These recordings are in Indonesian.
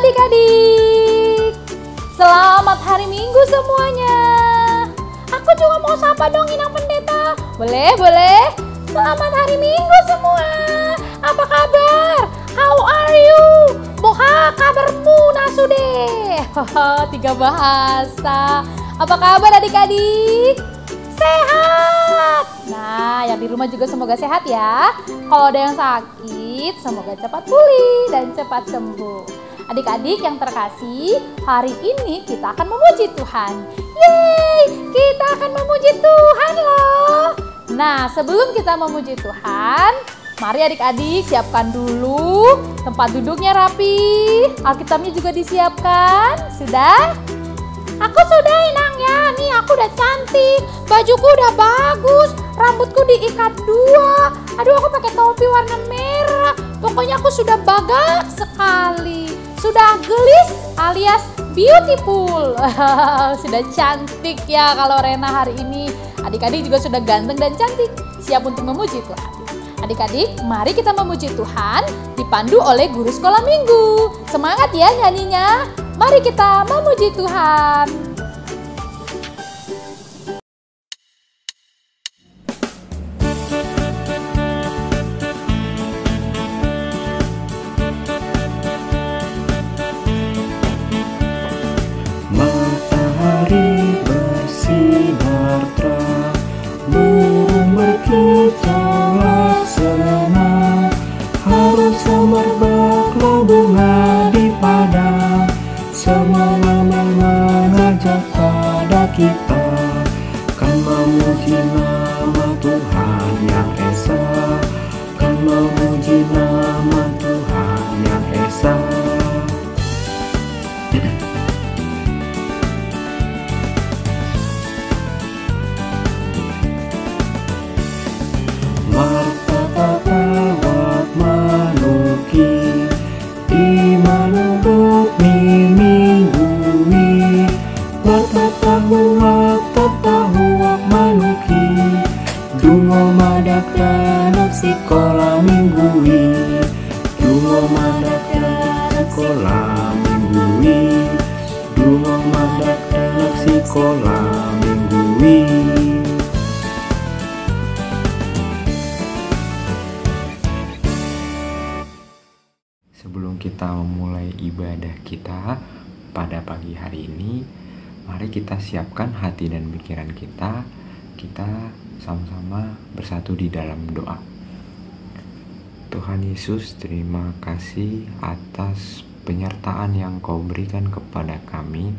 adik-adik. Selamat hari Minggu semuanya. Aku juga mau sapa dong Inang Pendeta. Boleh? Selamat hari Minggu semua. Apa kabar? How are you? Boha kabarmu nasude. Tiga bahasa. Apa kabar adik-adik? Sehat. Nah, yang di rumah juga semoga sehat ya. Kalau ada yang sakit, semoga cepat pulih dan cepat sembuh. Adik-adik yang terkasih, hari ini kita akan memuji Tuhan. Yeay, kita akan memuji Tuhan loh. Nah, sebelum kita memuji Tuhan, mari adik-adik siapkan dulu tempat duduknya rapi. Alkitabnya juga disiapkan. Sudah? Aku sudah Inang ya. Nih aku udah cantik, bajuku udah bagus, rambutku diikat 2. Aduh, aku pakai topi warna merah. Pokoknya aku sudah bagak sekali. Sudah gelis alias beautiful. Sudah cantik ya kalau Rena hari ini. Adik-adik juga sudah ganteng dan cantik. Siap untuk memuji Tuhan. Adik-adik, mari kita memuji Tuhan dipandu oleh guru sekolah minggu. Semangat ya nyanyinya. Mari kita memuji Tuhan. Matahari bersinar terang, burung berkicaulah senang, harum semerbaklah bunga di padang. Semua mengajak pada kita kan memuji nama Tuhan yang Esa, kan memuji nama Tuhan yang Esa. Martabak manuki di manubuk minggui, martabak manuki dungo madak danak sekolah minggui, dungo madak danak sekolah minggui, dungo madak danak sekolah minggui. Sebelum kita memulai ibadah kita pada pagi hari ini, mari kita siapkan hati dan pikiran kita. Kita sama-sama bersatu di dalam doa. Tuhan Yesus, terima kasih atas penyertaan yang Kau berikan kepada kami,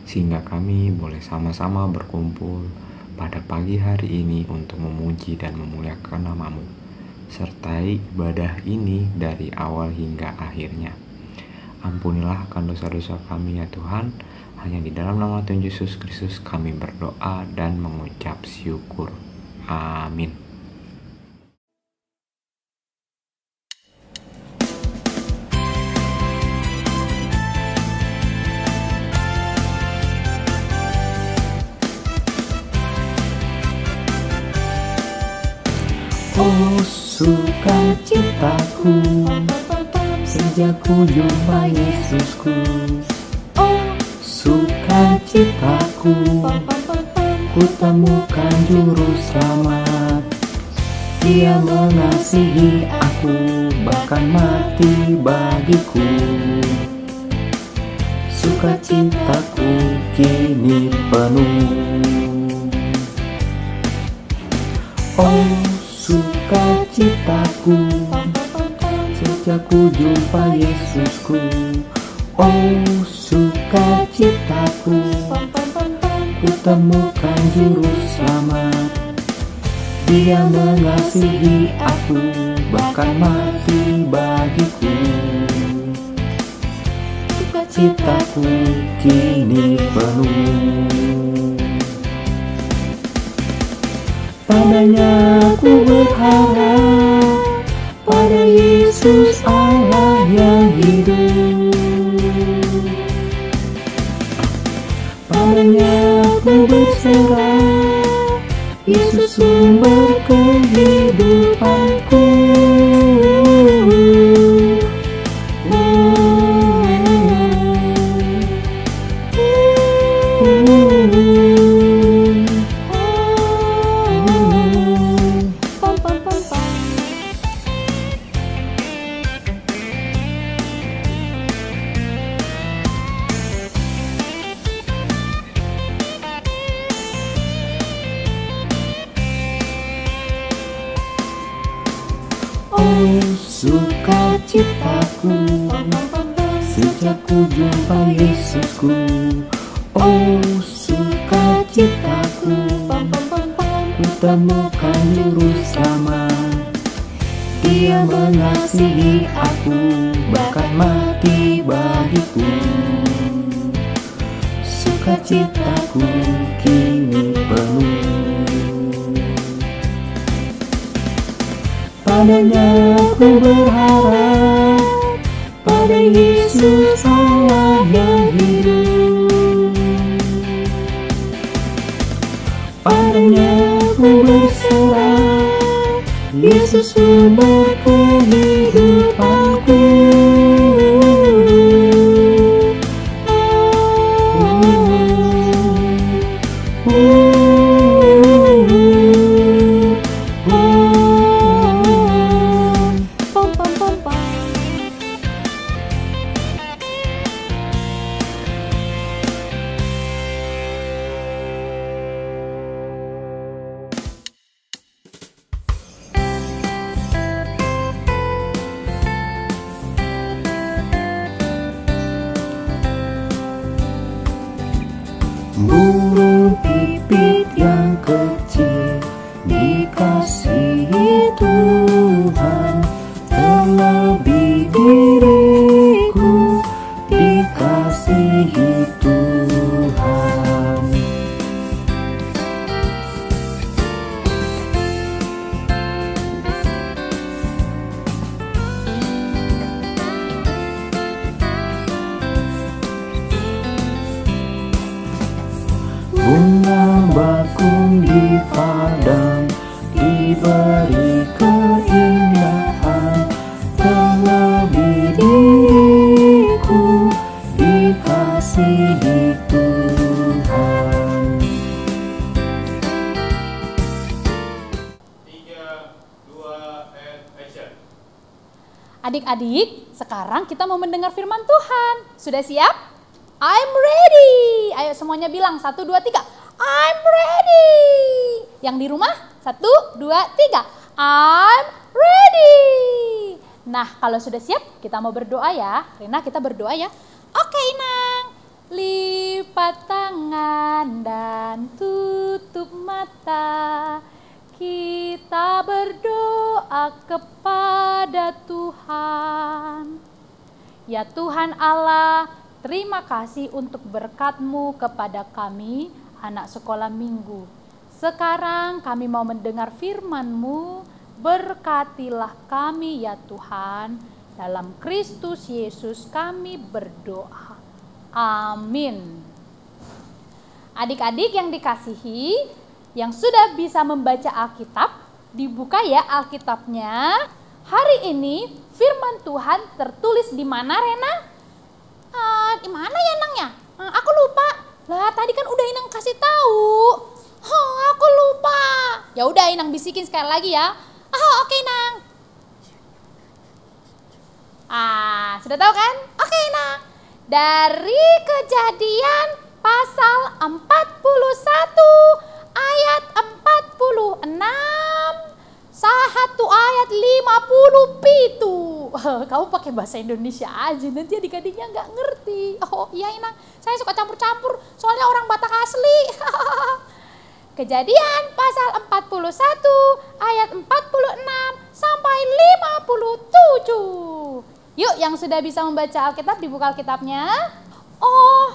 sehingga kami boleh sama-sama berkumpul pada pagi hari ini untuk memuji dan memuliakan nama-Mu. Sertai ibadah ini dari awal hingga akhirnya. Ampunilah akan dosa-dosa kami ya Tuhan. Hanya di dalam nama Tuhan Yesus Kristus kami berdoa dan mengucap syukur. Amin. Oh sukacitaku sejak ku jumpa Yesusku. Oh sukacitaku ku temukan juru selamat. Dia mengasihi aku bahkan mati bagiku. Sukacitaku kini penuh. Oh sukacitaku sejak ku jumpa Yesusku. Oh sukacitaku ku temukan juru selamat. Dia mengasihi aku bahkan mati bagiku. Sukacitaku kini penuh. Padanya ku berharap, pada Yesus Allah yang hidup. Padanya ku berserah, Yesus sumber kehidupanku. Oh, Oh sukacitaku, sejak ku jumpa Yesusku. Oh sukacitaku, ku temukan juru selamat. Dia mengasihi aku, bahkan mati bagiku. Sukacitaku kini penuh. Padanya ku berharap, pada Yesus Allah yang hidup. Padanya ku berserah, Yesus sumber kehidupanku. Burung pipit yang kecil dikasihi Tuhan, terlebih diriku dikasihi Tuhan. Bunga bakung di padang diberi keindahan, terlebih diriku dikasihi Tuhan. 3, 2, and action. Adik-adik, sekarang kita mau mendengar firman Tuhan. Sudah siap? I'm ready. Ayo semuanya bilang 1, 2, 3. I'm ready. Yang di rumah 1, 2, 3. I'm ready. Nah, kalau sudah siap, kita mau berdoa ya. Rina, kita berdoa ya. Oke, Inang. Lipat tangan dan tutup mata. Kita berdoa kepada Tuhan. Ya Tuhan Allah, terima kasih untuk berkat-Mu kepada kami, anak sekolah minggu. Sekarang kami mau mendengar firman-Mu, berkatilah kami ya Tuhan. Dalam Kristus Yesus kami berdoa. Amin. Adik-adik yang dikasihi, yang sudah bisa membaca Alkitab, dibuka ya Alkitabnya. Hari ini firman Tuhan tertulis di mana, Rena? Di mana ya, Nang ya? Aku lupa. Lah, tadi kan udah Inang kasih tahu. Aku lupa. Ya udah, Inang bisikin sekali lagi ya. Oke, Nang. Sudah tahu kan? Oke, Nang. Dari Kejadian pasal 41 ayat 46 satu ayat 50 pitu. Kamu pakai bahasa Indonesia aja, nanti adik-adiknya nggak ngerti. Oh iya Inang, saya suka campur-campur, soalnya orang Batak asli. Kejadian pasal 41 ayat 46 sampai 57. Yuk yang sudah bisa membaca Alkitab, dibuka Alkitabnya. Oh,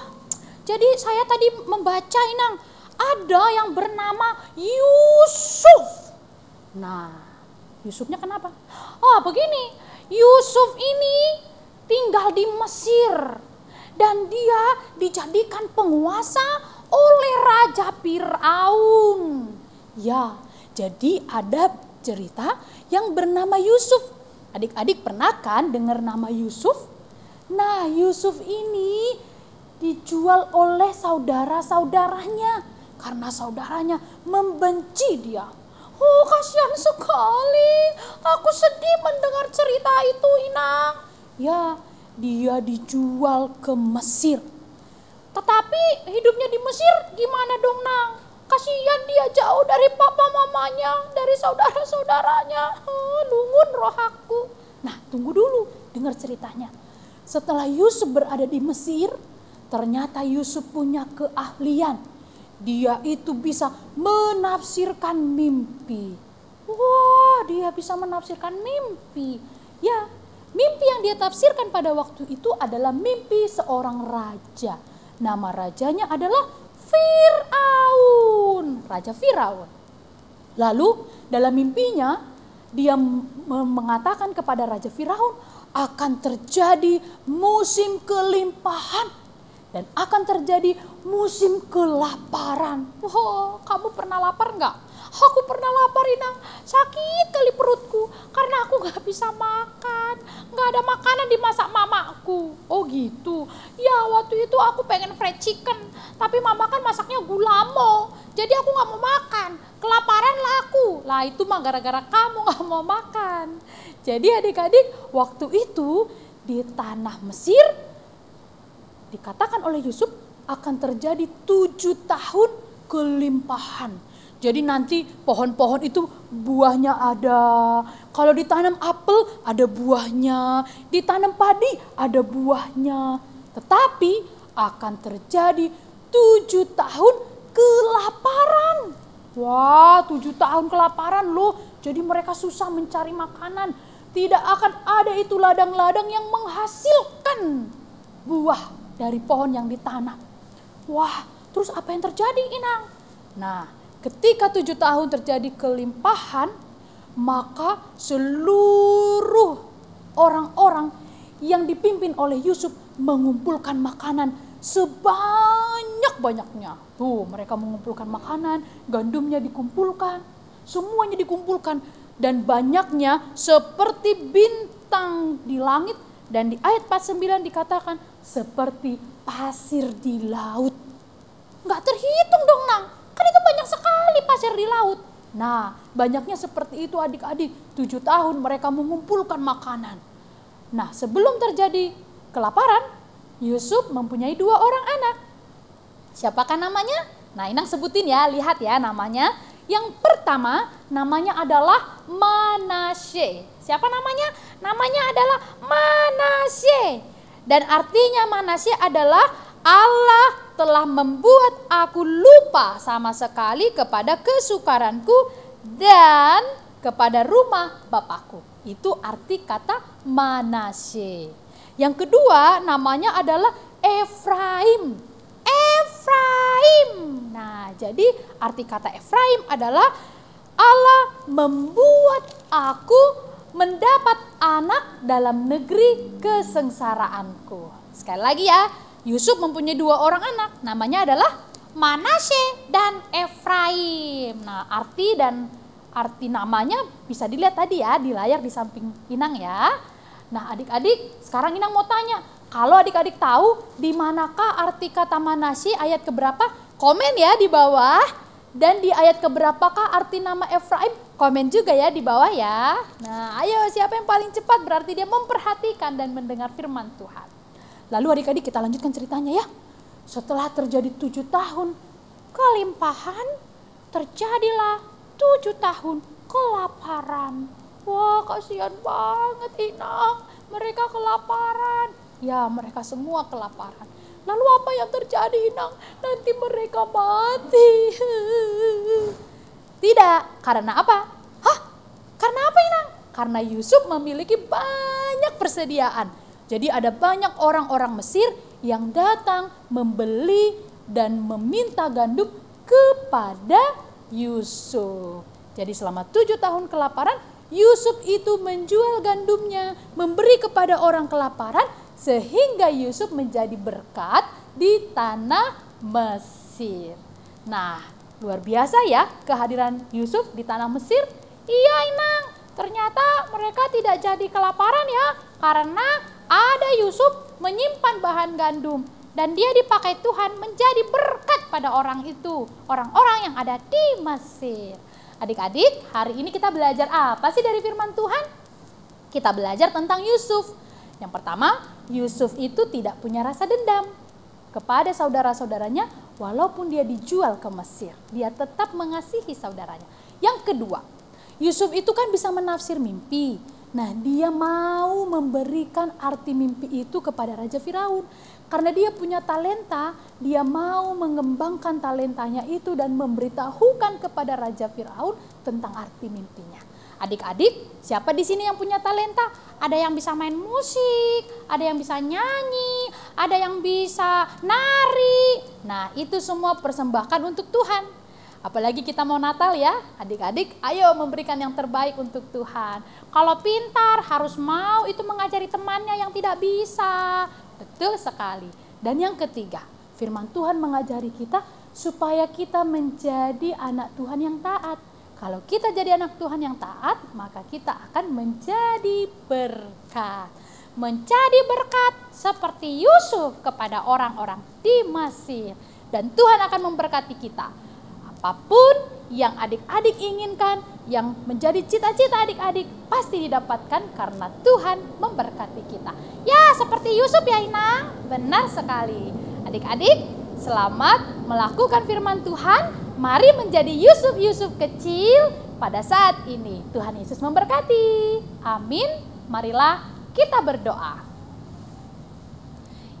jadi saya tadi membaca Inang, ada yang bernama Yusuf. Nah, Yusufnya kenapa? Oh begini, Yusuf ini tinggal di Mesir dan dia dijadikan penguasa oleh Raja Firaun. Ya, jadi ada cerita yang bernama Yusuf. Adik-adik pernah kan dengar nama Yusuf? Nah, Yusuf ini dijual oleh saudara-saudaranya karena saudaranya membenci dia. Oh, kasihan sekali. Aku sedih mendengar cerita itu, Inang. Ya, dia dijual ke Mesir. Tetapi hidupnya di Mesir gimana dong, Nang? Kasihan dia jauh dari papa mamanya, dari saudara-saudaranya. Lungun roh aku. Nah, tunggu dulu, dengar ceritanya. Setelah Yusuf berada di Mesir, ternyata Yusuf punya keahlian. Dia itu bisa menafsirkan mimpi. Wah, dia bisa menafsirkan mimpi. Ya, mimpi yang dia tafsirkan pada waktu itu adalah mimpi seorang raja. Nama rajanya adalah Firaun, Raja Firaun. Lalu dalam mimpinya dia mengatakan kepada Raja Firaun akan terjadi musim kelimpahan dan akan terjadi musim kelaparan. Wah, kamu pernah lapar enggak? Aku pernah lapar, Inang. Sakit kali perutku karena aku gak bisa makan. Gak ada makanan dimasak mamaku. Oh gitu. Ya, waktu itu aku pengen fried chicken. Tapi mama kan masaknya gulamo. Jadi aku gak mau makan. Kelaparan lah aku. Lah itu mah gara-gara kamu gak mau makan. Jadi adik-adik, waktu itu di tanah Mesir dikatakan oleh Yusuf akan terjadi 7 tahun kelimpahan. Jadi nanti pohon-pohon itu buahnya ada. Kalau ditanam apel ada buahnya. Ditanam padi ada buahnya. Tetapi akan terjadi 7 tahun kelaparan. Wah, 7 tahun kelaparan loh. Jadi mereka susah mencari makanan. Tidak akan ada itu ladang-ladang yang menghasilkan buah dari pohon yang ditanam. Wah, terus apa yang terjadi, Inang? Nah, ketika 7 tahun terjadi kelimpahan, maka seluruh orang-orang yang dipimpin oleh Yusuf mengumpulkan makanan sebanyak-banyaknya. Tuh, mereka mengumpulkan makanan, gandumnya dikumpulkan, semuanya dikumpulkan. Dan banyaknya seperti bintang di langit. Dan di ayat 49 dikatakan seperti pasir di laut. Nggak terhitung dong, Nang. Kan itu banyak sekali pasir di laut. Nah, banyaknya seperti itu adik-adik. 7 tahun mereka mengumpulkan makanan. Nah, sebelum terjadi kelaparan, Yusuf mempunyai 2 orang anak. Siapakah namanya? Nah, Inang sebutin ya, lihat ya namanya. Yang pertama namanya adalah Manasye. Siapa namanya? Namanya adalah Manasye. Dan artinya Manasye adalah Allah telah membuat aku lupa sama sekali kepada kesukaranku dan kepada rumah Bapakku. Itu arti kata Manasye. Yang kedua namanya adalah Efraim. Efraim. Nah, jadi arti kata Efraim adalah Allah membuat aku mendapat anak dalam negeri kesengsaraanku. Sekali lagi ya, Yusuf mempunyai 2 orang anak, namanya adalah Manasye dan Efraim. Nah, arti namanya bisa dilihat tadi ya di layar di samping Inang ya. Nah, adik-adik, sekarang Inang mau tanya, kalau adik-adik tahu di manakah arti kata Manasye ayat keberapa? Komen ya di bawah. Dan di ayat keberapakah arti nama Efraim? Komen juga ya di bawah ya. Nah, ayo siapa yang paling cepat berarti dia memperhatikan dan mendengar firman Tuhan. Lalu adik-adik kita lanjutkan ceritanya ya. Setelah terjadi 7 tahun kelimpahan, terjadilah 7 tahun kelaparan. Wah, kasihan banget Inang, mereka kelaparan. Ya, mereka semua kelaparan. Lalu apa yang terjadi Inang? Nanti mereka mati. Tidak, karena apa? Hah? Karena apa Inang? Karena Yusuf memiliki banyak persediaan. Jadi ada banyak orang-orang Mesir yang datang membeli dan meminta gandum kepada Yusuf. Jadi selama 7 tahun kelaparan, Yusuf itu menjual gandumnya, memberi kepada orang kelaparan, sehingga Yusuf menjadi berkat di tanah Mesir. Nah, luar biasa ya kehadiran Yusuf di tanah Mesir. Iya Inang, ternyata mereka tidak jadi kelaparan ya, karena ada Yusuf menyimpan bahan gandum. Dan dia dipakai Tuhan menjadi berkat pada orang itu, orang-orang yang ada di Mesir. Adik-adik, hari ini kita belajar apa sih dari firman Tuhan? Kita belajar tentang Yusuf. Yang pertama, Yusuf itu tidak punya rasa dendam kepada saudara-saudaranya walaupun dia dijual ke Mesir, dia tetap mengasihi saudaranya. Yang kedua, Yusuf itu kan bisa menafsir mimpi. Nah, dia mau memberikan arti mimpi itu kepada Raja Firaun. Karena dia punya talenta, dia mau mengembangkan talentanya itu dan memberitahukan kepada Raja Firaun tentang arti mimpinya. Adik-adik, siapa di sini yang punya talenta? Ada yang bisa main musik, ada yang bisa nyanyi, ada yang bisa nari. Nah, itu semua persembahkan untuk Tuhan. Apalagi kita mau Natal ya, adik-adik ayo memberikan yang terbaik untuk Tuhan. Kalau pintar harus mau itu mengajari temannya yang tidak bisa. Betul sekali. Dan yang ketiga, firman Tuhan mengajari kita supaya kita menjadi anak Tuhan yang taat. Kalau kita jadi anak Tuhan yang taat, maka kita akan menjadi berkat. Menjadi berkat seperti Yusuf kepada orang-orang di Mesir. Dan Tuhan akan memberkati kita. Apapun yang adik-adik inginkan, yang menjadi cita-cita adik-adik pasti didapatkan karena Tuhan memberkati kita. Ya, seperti Yusuf ya Inang, benar sekali. Adik-adik, selamat melakukan firman Tuhan. Mari menjadi Yusuf-Yusuf kecil pada saat ini. Tuhan Yesus memberkati. Amin. Marilah kita berdoa.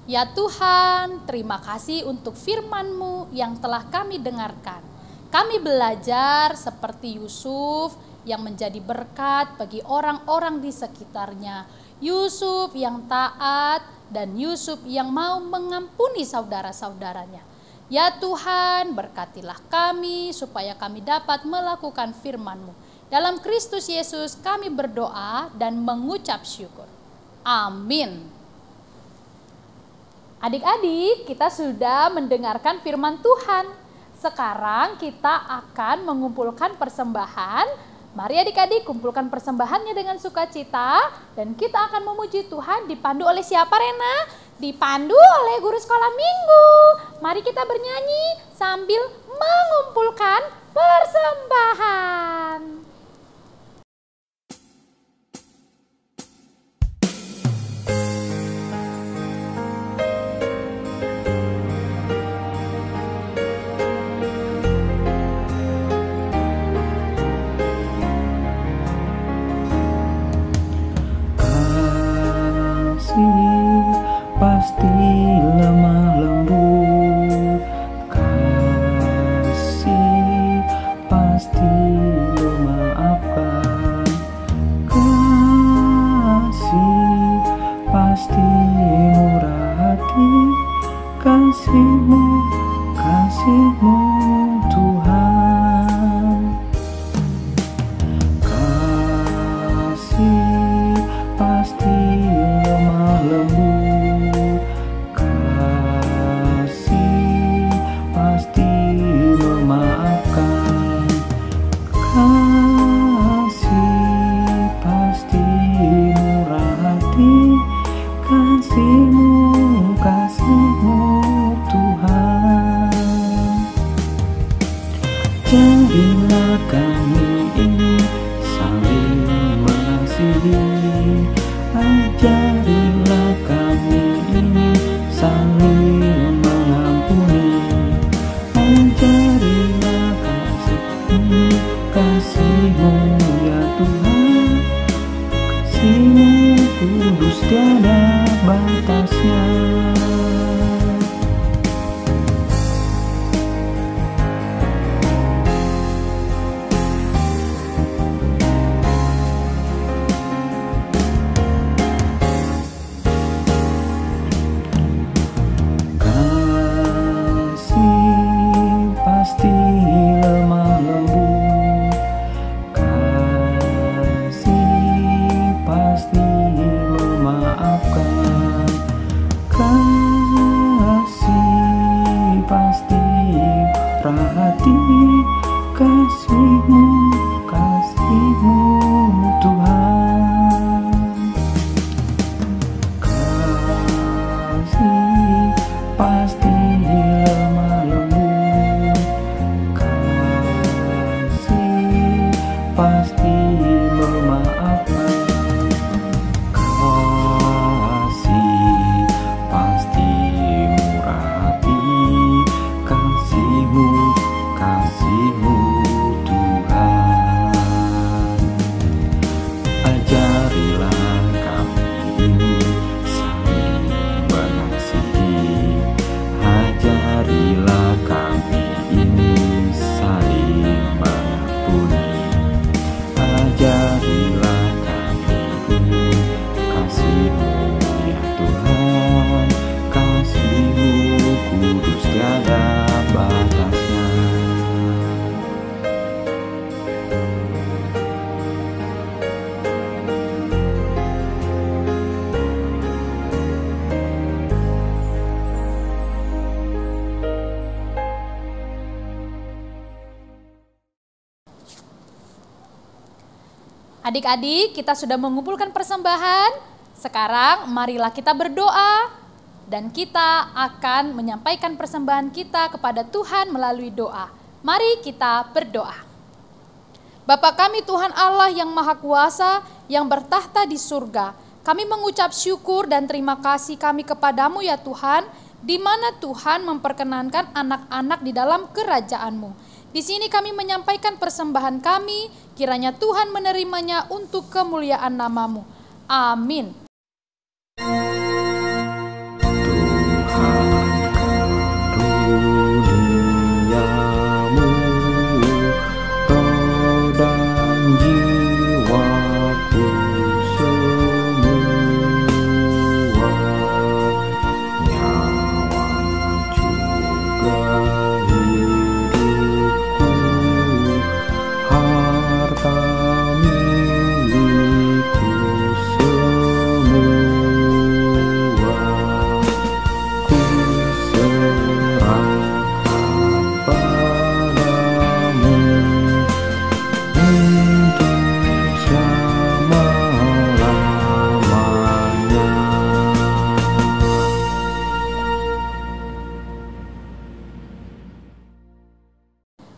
Ya Tuhan, terima kasih untuk firman-Mu yang telah kami dengarkan. Kami belajar seperti Yusuf yang menjadi berkat bagi orang-orang di sekitarnya. Yusuf yang taat dan Yusuf yang mau mengampuni saudara-saudaranya. Ya Tuhan, berkatilah kami supaya kami dapat melakukan firman-Mu. Dalam Kristus Yesus kami berdoa dan mengucap syukur. Amin. Adik-adik, kita sudah mendengarkan firman Tuhan. Sekarang kita akan mengumpulkan persembahan. Mari adik-adik kumpulkan persembahannya dengan sukacita. Dan kita akan memuji Tuhan dipandu oleh siapa Rena? Dipandu oleh guru sekolah minggu. Mari kita bernyanyi sambil mengumpulkan persembahan. Pasti lemah lembut, kasih pasti memaafkan, kasih pasti murah hati, kasih-Mu Tuhan, kasih pasti lemah lembut, kasih pasti memaafkan, kasih pasti murah hati, kasih-Mu Tuhan. Jadilah kami ini saling mengasihi, ajarilah kami ini saling mengampuni, ajarilah kasih ini, kasih-Mu ya Tuhan, kasih-Mu kudus tiada batasnya. Adik-adik, kita sudah mengumpulkan persembahan. Sekarang marilah kita berdoa dan kita akan menyampaikan persembahan kita kepada Tuhan melalui doa. Mari kita berdoa. Bapa kami Tuhan Allah yang Maha Kuasa, yang bertahta di surga, kami mengucap syukur dan terima kasih kami kepadamu ya Tuhan, di mana Tuhan memperkenankan anak-anak di dalam kerajaan-Mu. Di sini kami menyampaikan persembahan kami, kiranya Tuhan menerimanya untuk kemuliaan nama-Mu. Amin.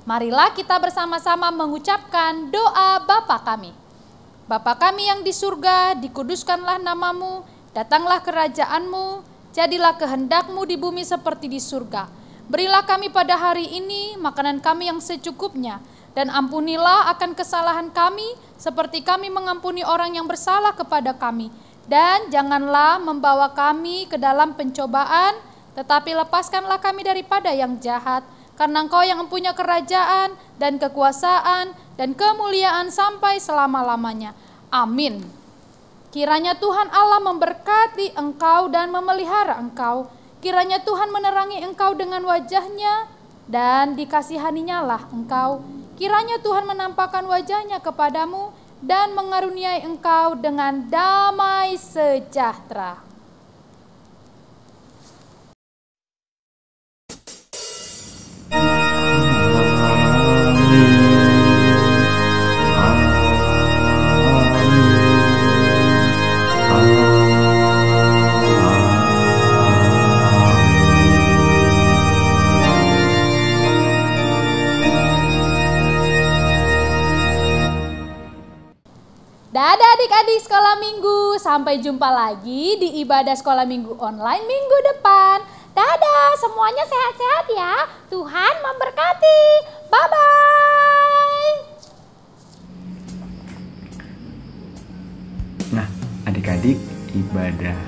Marilah kita bersama-sama mengucapkan doa Bapa kami. Bapa kami yang di surga, dikuduskanlah nama-Mu, datanglah kerajaan-Mu, jadilah kehendak-Mu di bumi seperti di surga. Berilah kami pada hari ini makanan kami yang secukupnya, dan ampunilah akan kesalahan kami, seperti kami mengampuni orang yang bersalah kepada kami. Dan janganlah membawa kami ke dalam pencobaan, tetapi lepaskanlah kami daripada yang jahat. Karena Engkau yang mempunyai kerajaan dan kekuasaan dan kemuliaan sampai selama-lamanya. Amin. Kiranya Tuhan Allah memberkati engkau dan memelihara engkau. Kiranya Tuhan menerangi engkau dengan wajahnya dan dikasihaninya lah engkau. Kiranya Tuhan menampakkan wajahnya kepadamu dan mengaruniai engkau dengan damai sejahtera. Dadah adik-adik sekolah minggu, sampai jumpa lagi di ibadah sekolah minggu online minggu depan. Dadah, semuanya sehat-sehat ya. Tuhan memberkati. Bye-bye. Nah, adik-adik, ibadah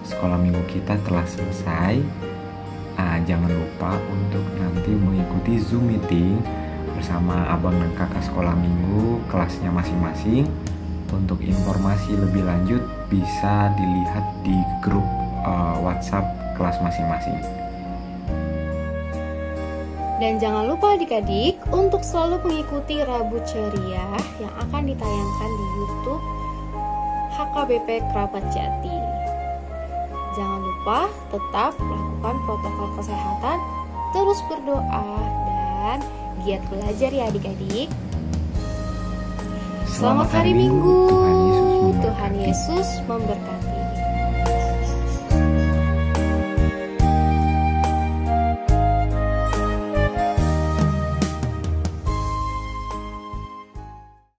sekolah minggu kita telah selesai. Jangan lupa untuk nanti mengikuti Zoom meeting bersama abang dan kakak sekolah minggu kelasnya masing-masing. Untuk informasi lebih lanjut bisa dilihat di grup WhatsApp kelas masing-masing. Dan jangan lupa adik-adik untuk selalu mengikuti Rabu Ceria yang akan ditayangkan di YouTube HKBP Kerabat Jati. Jangan lupa tetap lakukan protokol kesehatan, terus berdoa, dan giat belajar ya adik-adik. Selamat hari Minggu, Tuhan Yesus memberkati.